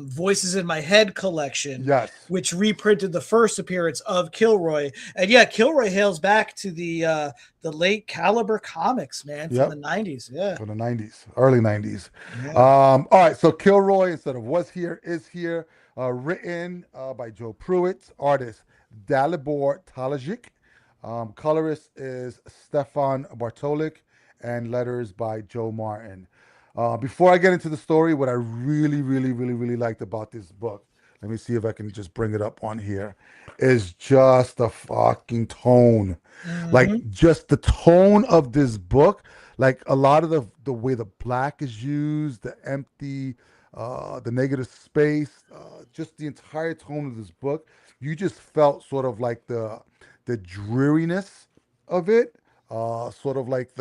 Speaker 2: Voices in My Head collection,
Speaker 1: yes,
Speaker 2: which reprinted the first appearance of Kilroy. And yeah, Kilroy hails back to the late Caliber comics, man, from
Speaker 1: yep,
Speaker 2: the 90s. Yeah.
Speaker 1: from the 90s, early 90s.
Speaker 2: Yeah.
Speaker 1: All right, so Kilroy, instead of was here, is here, written by Joe Pruitt, artist Dalibor Talajic, Colorist is Stefan Bartolik, and letters by Joe Martin. Before I get into the story, what I really, really, really, really liked about this book, let me see if I can just bring it up on here, is just the fucking tone. Like,
Speaker 2: Hmm.
Speaker 1: just the tone of this book, like a lot of the way the black is used, the empty, the negative space, just the entire tone of this book, you just felt sort of like the dreariness of it, sort of like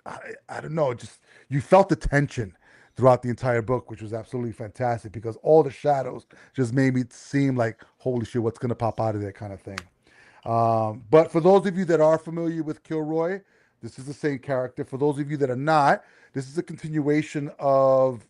Speaker 1: I don't know, just you felt the tension throughout the entire book, which was absolutely fantastic because all the shadows just made me seem like, holy shit, what's gonna pop out of there kind of thing. But for those of you that are familiar with Kilroy, this is the same character. For those of you that are not, this is a continuation of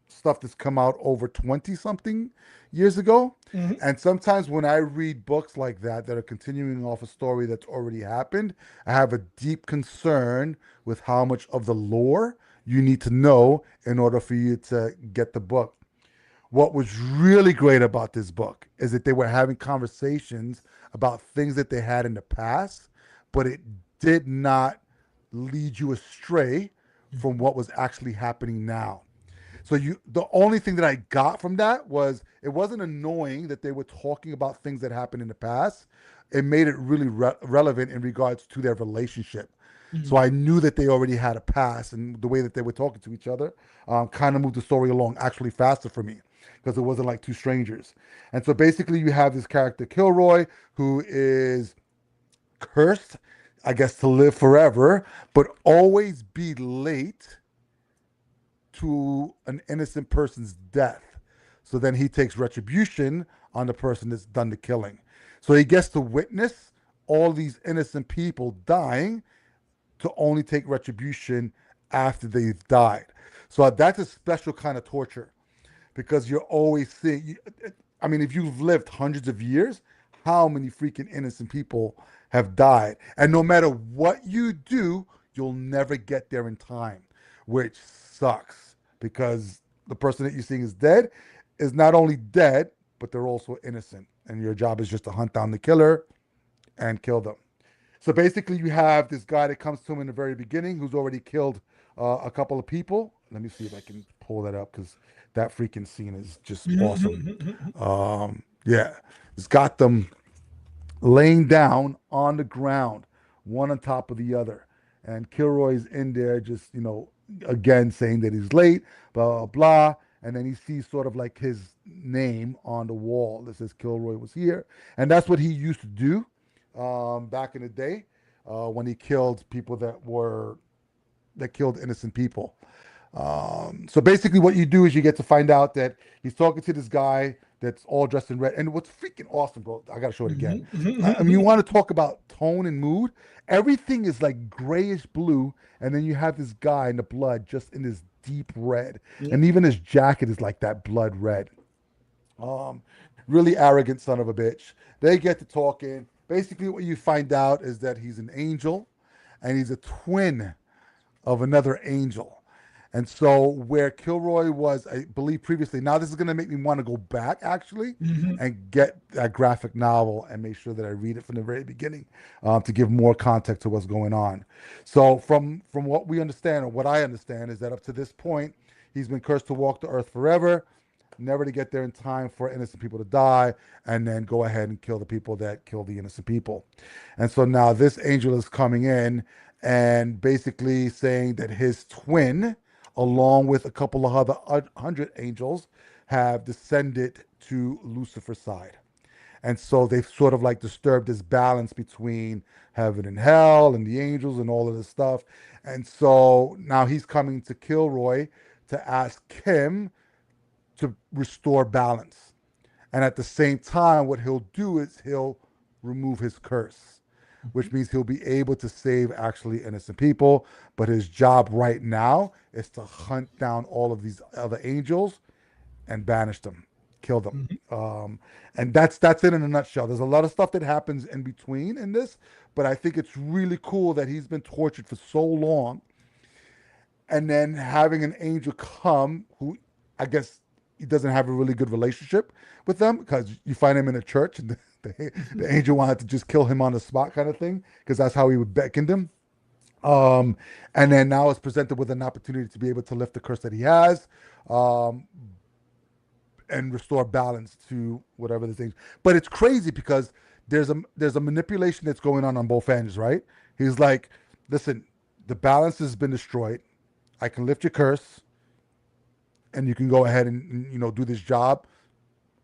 Speaker 1: stuff that's come out over 20 something years ago.
Speaker 2: Hmm.
Speaker 1: And sometimes when I read books like that are continuing off a story that's already happened, I have a deep concern with how much of the lore you need to know in order for you to get the book. What was really great about this book is that they were having conversations about things that they had in the past, but it did not lead you astray from what was actually happening now. So the only thing that I got from that was it wasn't annoying that they were talking about things that happened in the past. It made it really relevant in regards to their relationship. So I knew that they already had a past, and the way that they were talking to each other kind of moved the story along actually faster for me because it wasn't like two strangers. And so basically, you have this character Kilroy who is cursed, I guess, to live forever, but always be late to an innocent person's death. So then he takes retribution on the person that's done the killing. So he gets to witness all these innocent people dying to only take retribution after they've died. So that's a special kind of torture because you're always seeing. I mean, if you've lived hundreds of years, how many freaking innocent people have died? And no matter what you do, you'll never get there in time, which sucks because the person that you're seeing is dead is not only dead, but they're also innocent. And your job is just to hunt down the killer and kill them. So basically, you have this guy that comes to him in the very beginning who's already killed a couple of people. Let me see if I can pull that up because that freaking scene is just awesome. Yeah, it's got them laying down on the ground, one on top of the other. And Kilroy's in there just, again saying that he's late, blah, blah, blah. And then he sees sort of like his name on the wall that says Kilroy was here. And that's what he used to do back in the day when he killed people that killed innocent people. So basically, what you do is you get to find out that he's talking to this guy that's all dressed in red. And what's freaking awesome, bro, I gotta show it again. I mean, you want to talk about tone and mood? Everything is like grayish blue, and then you have this guy in the blood just in this deep red, and even his jacket is like that blood red. Um, Really arrogant son of a bitch. They get to talking. Basically, what you find out is that he's an angel, and he's a twin of another angel. And so where Kilroy was, I believe previously, now this is going to make me want to go back actually and get that graphic novel and make sure that I read it from the very beginning to give more context to what's going on. So from what we understand or what I understand is that up to this point, he's been cursed to walk the earth forever, never to get there in time for innocent people to die, and then go ahead and kill the people that kill the innocent people. And so now this angel is coming in and basically saying that his twin, along with a couple of other hundred angels, have descended to Lucifer's side. And so they've sort of like disturbed this balance between heaven and hell and the angels and all of this stuff. And so now he's coming to Kilroy to ask him to restore balance. And at the same time, what he'll do is he'll remove his curse, which means he'll be able to save actually innocent people. But his job right now is to hunt down all of these other angels and banish them, kill them. And that's it in a nutshell. There's a lot of stuff that happens in between in this, but I think it's really cool that he's been tortured for so long, and then having an angel come who I guess he doesn't have a really good relationship with them because you find him in a church and The angel wanted to just kill him on the spot, kind of thing, because that's how he would beckon him. Um, and then now is presented with an opportunity to be able to lift the curse that he has, um, and restore balance to whatever the thing. But it's crazy because there's a manipulation that's going on both ends, right? He's like, listen, the balance has been destroyed. I can lift your curse, and you can go ahead and do this job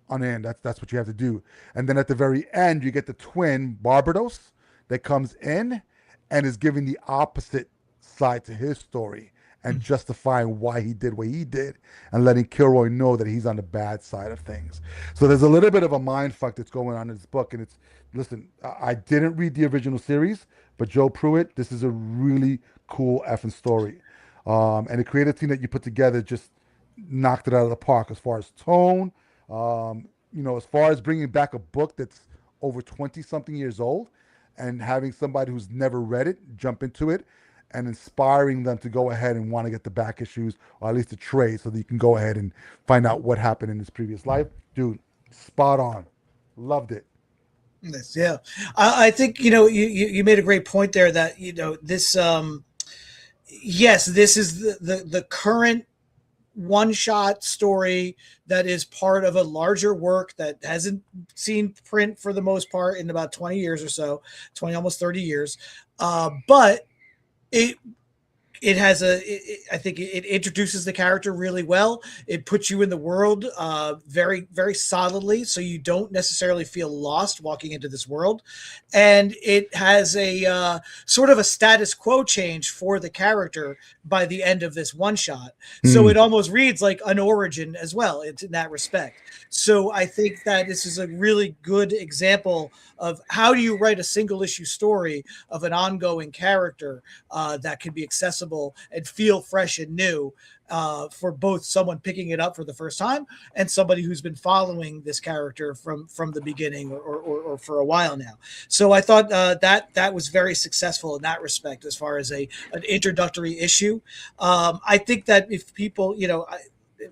Speaker 1: on the end. That's what you have to do. And then at the very end, you get the twin Barbados that comes in and is giving the opposite side to his story and justifying why he did what he did and letting Kilroy know that he's on the bad side of things. So there's a little bit of a mind fuck that's going on in this book. And listen, I didn't read the original series, but Joe Pruitt, this is a really cool effing story. And the creative team that you put together just knocked it out of the park as far as tone, as far as bringing back a book that's over 20 something years old and having somebody who's never read it jump into it and inspiring them to go ahead and want to get the back issues or at least a trade so that you can go ahead and find out what happened in his previous life. Dude, spot on. Loved it.
Speaker 2: Yes, yeah. I think, you made a great point there that, this, yes, this is the current one shot story that is part of a larger work that hasn't seen print for the most part in about 20 years or so, 20, almost 30 years. But it has I think it introduces the character really well. It puts you in the world very, very solidly, so you don't necessarily feel lost walking into this world. And it has a sort of a status quo change for the character by the end of this one shot. So it almost reads like an origin as well in that respect. So I think that this is a really good example of how do you write a single issue story of an ongoing character that can be accessible and feel fresh and new for both someone picking it up for the first time and somebody who's been following this character from the beginning or for a while now. So I thought that was very successful in that respect as far as an introductory issue. I think that if people,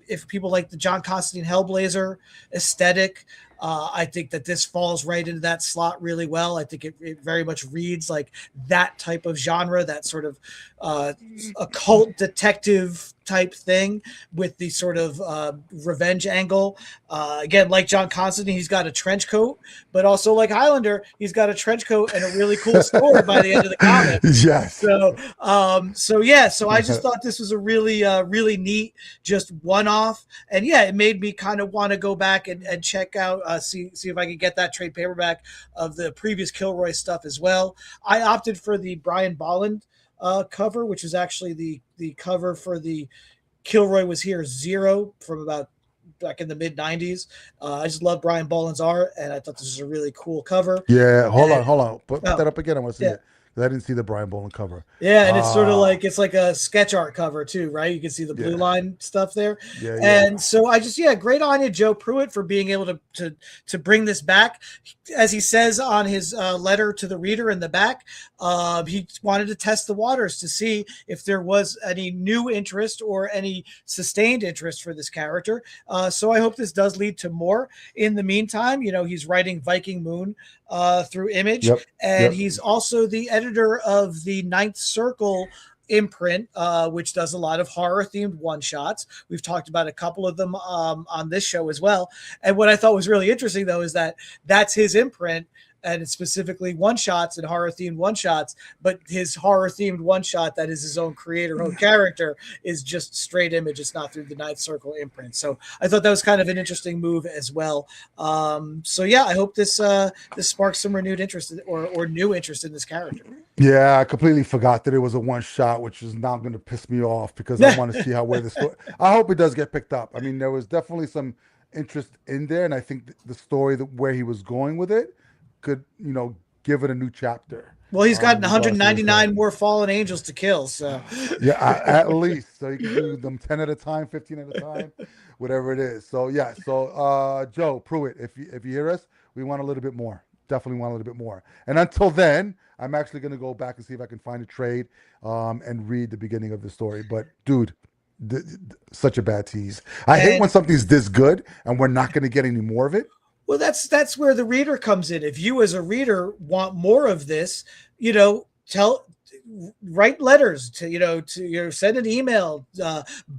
Speaker 2: if people like the John Constantine Hellblazer aesthetic, I think that this falls right into that slot really well. I think it very much reads like that type of genre, that sort of occult detective type thing with the sort of revenge angle. Again, like John Constantine, he's got a trench coat, but also like Highlander, he's got a trench coat and a really cool sword by the end of the comic.
Speaker 1: Yes.
Speaker 2: So I just thought this was a really, really neat, just one-off. And yeah, it made me kind of want to go back and check out, see if I could get that trade paperback of the previous Kilroy stuff as well. I opted for the Brian Bolland cover, which is actually the cover for the Kilroy Was Here Zero from about back in the mid 90s. I just love Brian Bolland's art, and I thought this was a really cool cover.
Speaker 1: Yeah, hold on. Put that up again. I want to see it. I didn't see the Brian Bolland cover.
Speaker 2: Yeah, and it's sort of like it's like a sketch art cover too, right? You can see the blue line stuff there. And so I just great on you, Joe Pruitt, for being able to bring this back. As he says on his letter to the reader in the back, he wanted to test the waters to see if there was any new interest or any sustained interest for this character. So I hope this does lead to more. In the meantime, he's writing Viking Moon through Image, and he's also the editor of the Ninth Circle imprint, which does a lot of horror themed one shots. We've talked about a couple of them on this show as well. And what I thought was really interesting, though, is that that's his imprint. And it's specifically one shots and horror themed one shots, but his horror themed one shot that is his own creator, own character, is just straight Image. It's not through the Ninth Circle imprint. So I thought that was kind of an interesting move as well. I hope this sparks some renewed interest or new interest in this character.
Speaker 1: Yeah, I completely forgot that it was a one shot, which is now going to piss me off because I want to see where this. I hope it does get picked up. I mean, there was definitely some interest in there, and I think the story where he was going with it could give it a new chapter.
Speaker 2: Well, he's got 199 more fallen angels to kill, so
Speaker 1: at least. So you can do them 10 at a time, 15 at a time, whatever it is. So Joe Pruitt, if you hear us, we want a little bit more. Definitely want a little bit more. And until then, I'm actually going to go back and see if I can find a trade and read the beginning of the story. But dude, such a bad tease. I hate when something's this good and we're not going to get any more of it.
Speaker 2: Well, that's where the reader comes in. If you as a reader want more of this, tell write letters to send an email,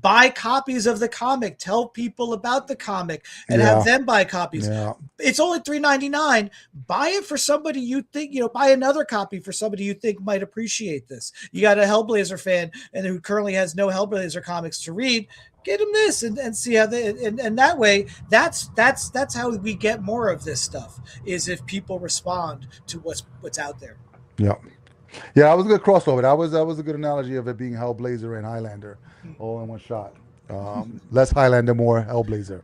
Speaker 2: buy copies of the comic, tell people about the comic and have
Speaker 1: Yeah,
Speaker 2: them buy copies.
Speaker 1: yeah,
Speaker 2: It's only $3.99. Buy it for somebody you think, buy another copy for somebody you think might appreciate this. You got a Hellblazer fan and who currently has no Hellblazer comics to read, get them this and see how they and that way that's how we get more of this stuff, is if people respond to what's out there.
Speaker 1: yeah. Yeah, I was a good crossover. That was a good analogy of it being Hellblazer and Highlander all in one shot. Less Highlander, more Hellblazer.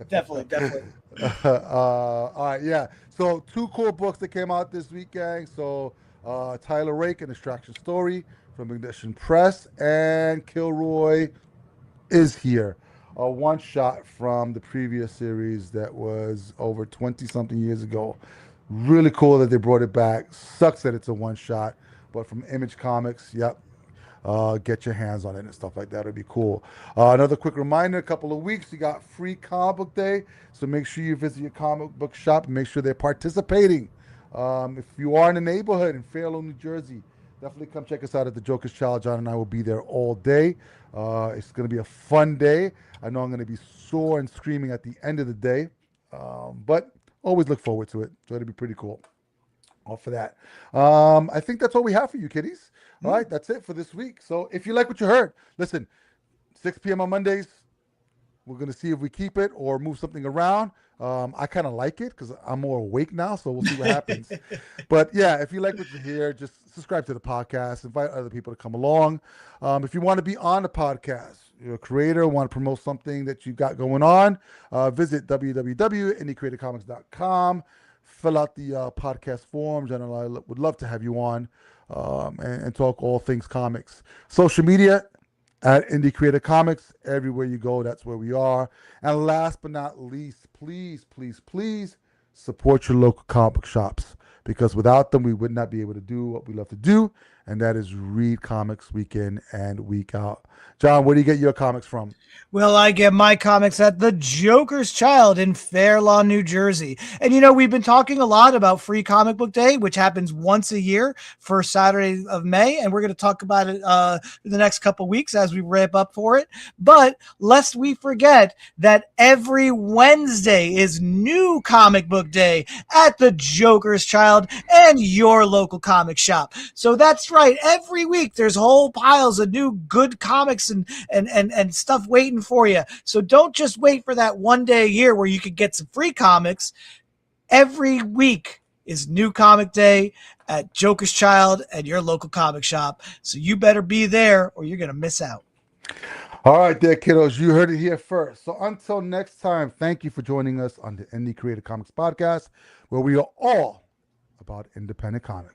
Speaker 2: Definitely, definitely.
Speaker 1: All right, yeah. So two cool books that came out this week, gang. So Tyler Rake, An Extraction Story from Ignition Press, and Kilroy is here. A one shot from the previous series that was over 20 something years ago. Really cool that they brought it back. Sucks that it's a one shot, but from Image Comics, yep. Get your hands on it and stuff like that. It'd be cool. Another quick reminder: a couple of weeks, you got free comic book day, so make sure you visit your comic book shop and make sure they're participating. If you are in the neighborhood in Fairlawn, New Jersey, definitely come check us out at the Joker's Child. John and I will be there all day. It's going to be a fun day. I know I'm going to be sore and screaming at the end of the day, but always look forward to it. So it'll be pretty cool. All for that. I think that's all we have for you, kiddies. All right, that's it for this week. So if you like what you heard, listen, 6 p.m. on Mondays, we're going to see if we keep it or move something around. I kind of like it because I'm more awake now, so we'll see what happens. But yeah, if you like what you hear, just subscribe to the podcast, invite other people to come along. If you want to be on the podcast, you're a creator, want to promote something that you got going on, visit www.indiecreatorcomics.com. Fill out the podcast forms, and I would love to have you on and talk all things comics. Social media at Indie Creator Comics. Everywhere you go, that's where we are. And last but not least, please, please, please support your local comic book shops, because without them, we would not be able to do what we love to do, and that is read comics week in and week out. John, where do you get your comics from?
Speaker 2: Well, I get my comics at the Joker's Child in Fairlawn, New Jersey. And we've been talking a lot about Free Comic Book Day, which happens once a year, first Saturday of May, and we're going to talk about it the next couple weeks as we ramp up for it. But lest we forget that every Wednesday is New Comic Book Day at the Joker's Child and your local comic shop. So that's right. Every week there's whole piles of new good comics and stuff waiting for you. So don't just wait for that one day a year where you could get some free comics. Every week is New Comic Day at Joker's Child and your local comic shop. So you better be there or you're going to miss out.
Speaker 1: All right, there, kiddos. You heard it here first. So until next time, thank you for joining us on the Indie Creator Comics Podcast, where we are all about independent comics.